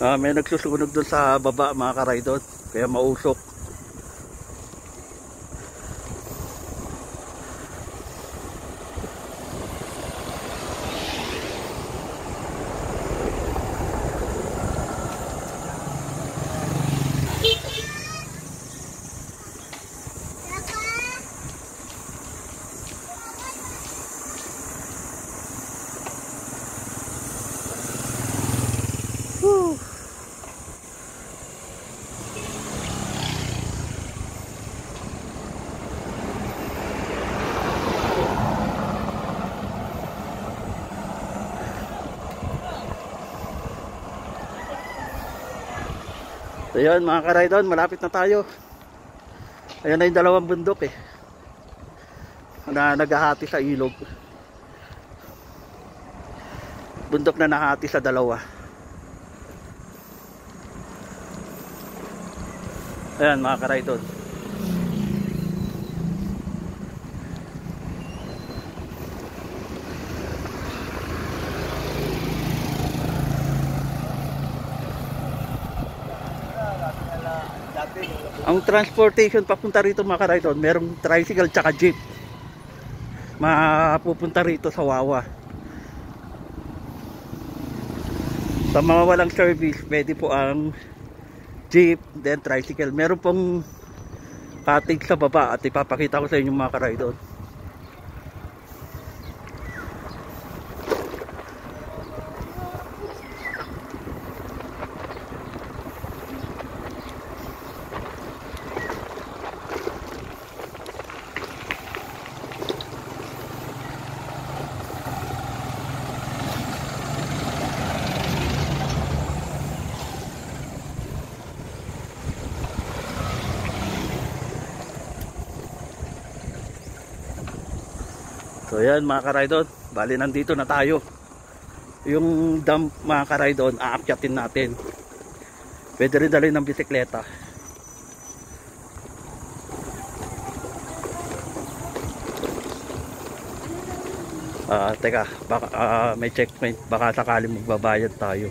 May nagsusunog doon sa baba mga karaydon, kaya mausok. So yun mga karaydon, malapit na tayo. Ayan na yung dalawang bundok na naghahati sa ilog. Bundok na nahati sa dalawa. Ayan mga karaydon. Ang transportation papunta rito mga karaydon, merong tricycle tsaka jeep. Mapupunta rito sa Wawa. Sa mga walang service, pwede po ang jeep, then tricycle. Meron pong cottage sa baba at ipapakita ko sa inyo mga karaydon. So yan mga karaydon, bali nandito na tayo. Yung dump mga karaydon, aakyatin natin. Pwede rin dalhin ng bisikleta. Teka, baka, may checkpoint, baka sakaling magbabayad tayo.